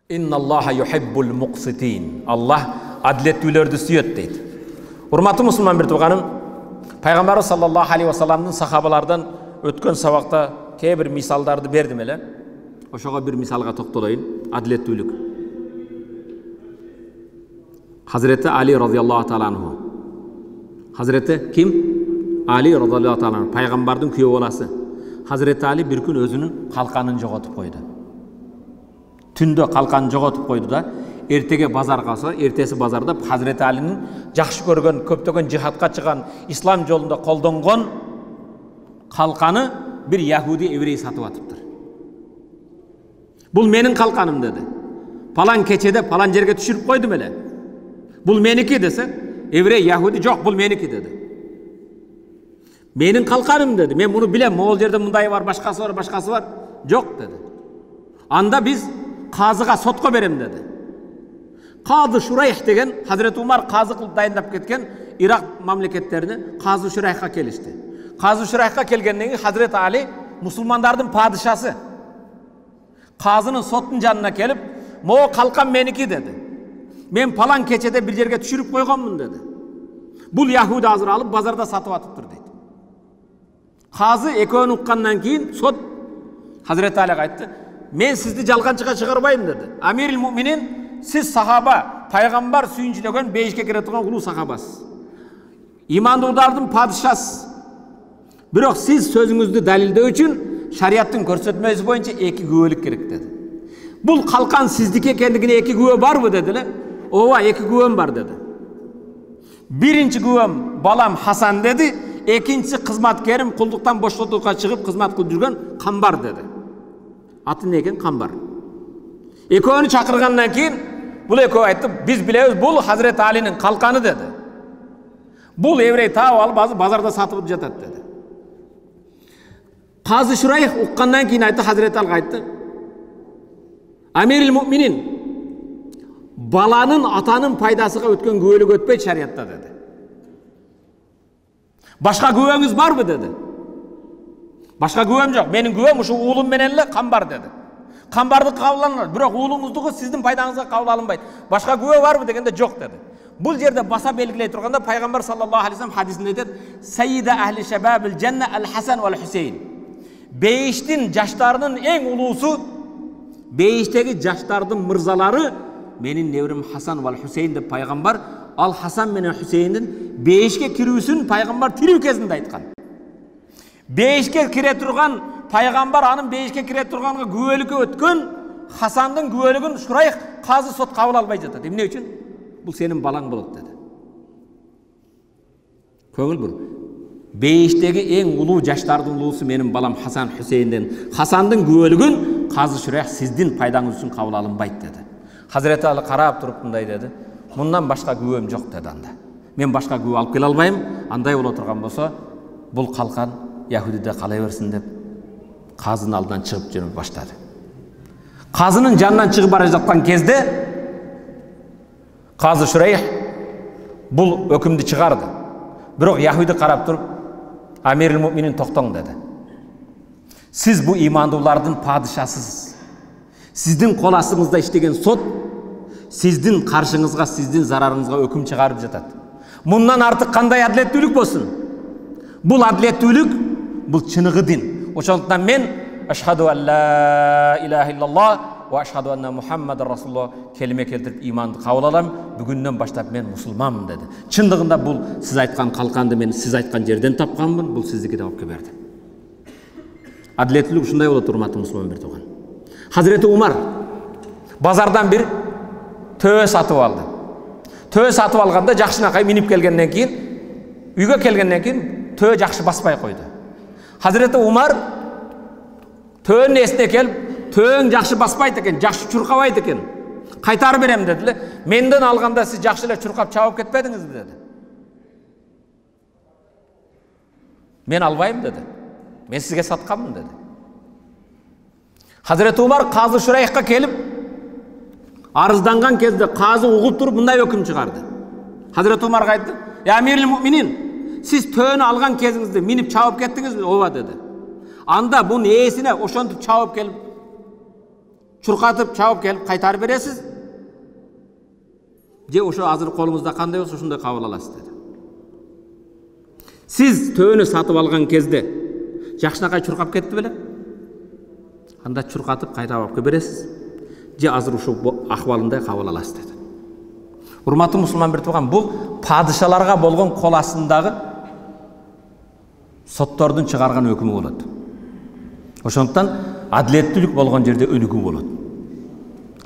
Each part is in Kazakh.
Инналлаха юхиббул муқситин. Аллах әділеттүүлерді сүйет дейді. Урматты мұсылман бір туғаным, Пайғамбар саллаллаху алейхи вассаламның сахабалардан өткен сабақта кейбір мисалдарды бердім әлі. Ошоға бір мисалға тоқталайын. Әділеттүүлік. Hazreti Ali radıyallahu ta'ala anhu. Hazreti kim? Ali radıyallahu ta'ala anhu. Peygamberдің kүйеу баласы. Hazreti Ali bir gün özünün қалқанын жоғалтып қойды. Түнде қалқанын жоғалтып қойды да, ертеге базарға қалса, ертесі базарда Hazreti Ali'nin жақсы көрген, көптеген жихадқа шығған, ислам жолында қолданған қалқаны bir Yahudi еврей сатып атыптыр. Бұл менің қалқаным деді. Палан кечеде палан жерге түшіріп қойдым әле. Бұл менікі десе, еврей Yahudi жоқ, бұл менікі деді. Менің қалқаным деді. Мен мұны білем, ол жерде мұндай бар, başқасы бар. Жоқ деді. Анда біз қазыға сотқа берем деді. Қазы Шурайх деген, Hazreti Umar қазы қылып дайындап кеткен Ирақ мамлекеттеріне қазы Шурайхқа келішті. Қазы Шурайхқа келгеннен кейін Hazreti Ali мұсылмандардың падишасы. Қазының соттың жанына келіп, "Мо қалқам менікі" деді. "Мен палан кечеде бір жерге түшіріп қойғанмын" деді. Бұл Yahudi азыр алып базарда сатып атыптыр дейді. Қазы екеуін ұққаннан кейін сот Hazreti Ali'ға айтты, "Мен сізді жалғаншыға шығарбаймын" деді. "Амирил муминин, сіз сахаба, пайғамбар сүйіншілеген бейішке кіре тұрған ұлы сахабасыз. Имандылардың падишасыз. Бірақ сіз сөзіңізді дәлелдеу үшін шариаттың көрсетмесі бойынша екі куәлік керек" деді. "Бұл қалқан сіздікі екендігіне екі куә бар мы" деді. "Ооба, екі куәм бар" деді. "Бірінші куәм балам Хасан" деді. "Екіншісі қызматкерім құлдықтан боштыққа шығып қызмат қылып жүрген Қамбар" деді. Аты не екен? Қамбар. Екеуін шақырғаннан кейін бұл екеуі айтты, "Біз білеміз, бұл Hazreti Ali'nin қалқаны" деді. "Бұл еврей тауып алып базарда сатып жатады" деді. Қазы Шурайх ұққаннан кейін айтты, Hazreti Ali'ға айтты, "Амирил муминин, баланың атаның пайдасыға өткен куәлік өтпейді шариатта" деді. "Башқа куәңіз бар мы" деді. "Башқа куәм жоқ. Менің куәм ұшы ұлым мененлі Қамбар" деді. "Қамбарды қабыл алынады, бірақ ұлыңыздығы сіздің пайдаңызға қабыл алынбайды. Башқа куә бар мы" дегенде "Жоқ" деді. Бұл жерде баса белгілей тұрғанда Пайғамбар саллаллаху алейхи вассалам хадисінде айтады, "Сайида ахли шабабил жанна ал-Хасан вал Хусейн." Бейіштің жаштарының ең ұлысы, бейіштегі жаштардың мырзалары менің неврем Хасан вал Хусейн деп Пайғамбар ал Хасан менен Хусейндің бейішке кірусін Пайғамбар тіру кезінде айтқан. Бейішке кіре тұрған Пайғамбар аның бейішке кіре тұрғанға куәлігі өткен Хасандың куәлігін Шурайх қазы сот қабыл албай жатады. Емне үшін? Бұл сенің балаң болады деді. Көңіл бұл. Бейіштегі ең ұлы жаштардың ұлысы менің балам Хасан Хусейнден. Хасандың куәлігін қазы Шурайх сіздің пайдаңыз үшін қабыл алынбайды деді. Hazreti Ali қарап тұрып мындай деді, "Мұндан башқа куәм жоқ" деді анда. "Мен башқа куә алып келе алмаймын. Андай бола тұрған болса, бұл қалқан Яһудиде қалай берсін" деп қазының алдынан шығып жүріп баштады. Қазының жанынан шығып бара жатқан кезде қазы Шурайх бұл өкімді шығарды. Бірақ Яһуди қарап тұрып, "Амирил муминин, тоқтаң" деді. "Сіз бұл имандылардың падишасысыз. Сіздің қол астыңызда іштеген сот сіздің қаршыңызға, сіздің зарарыңызға өкім шығарып жатады. Мұндан артық қандай әділеттүүлік болсын? Бұл әділеттүүлік, бұл шынығы дин. Ошондықтан мен ашхаду алла илаха иллаллах ва ашхаду анна Мухаммадар Расулуллах келиме келтіріп иманды қабыл аламын. Бүгіннен баштап мен мұсылманмын" деді. Шындығында бұл сіз айтқан қалқанды мен сіз айтқан жерден тапқанмын, бұл сіздікі тауып берді. Әділеттүүлік шындай болады, урматты мұсылман бір туған. Hazreti Umar базардан бір төе сатып алды. Төе сатып алғанда жақшынақай миніп келгеннен кейін, үйге келгеннен кейін төе жақшы баспай қойды. Hazreti Umar төенің есіне келіп, "Төең жақшы баспайды екен, жақшы чұрқабайды екен. Қайтарып берем" деді. "Менден алғанда сіз жақшылы чұрқап чауып кетпедіңіз" деді. "Мен албаймын" деді. "Мен сізге сатқанмын" деді. Hazreti Umar қазы Шурайхқа келіп, арызданған кезде қазы ұғып тұрып мұндай өкім шығарды. Hazreti Umarға айтты, "Я амирил муминин, сіз төені алған кезіңізде миніп чауып кеттіңіз бе?" "Ооба" деді. "Анда бұның есіне ошонтип чауып келіп чуркатып чабып келип кайтарып бересиз, же ошо азыр колуңузда кандай болсо ошондой кабыл аласыз деди. Сиз төөнү сатып алган кезде жакшынакай чуркап кетти беле? Анда чуркатып кайта алып бересиз, же азыр ушул акыбалындай кабыл аласыз деди. Урматтуу мусулман бир тууган, бул падышаларга болгон кол астындагы соттордун чыгарган өкүмү болот. Ошондуктан адилеттүүлүк болгон жерде өнүгүү болот.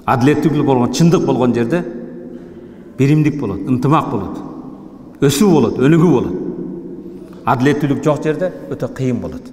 Адилеттүүлүк болгон, чындык болгон жерде биримдик болот, ынтымак болот, өсүү болот, өнүгүү болот. Адилеттүүлүк жок жерде өтө кыйын болот.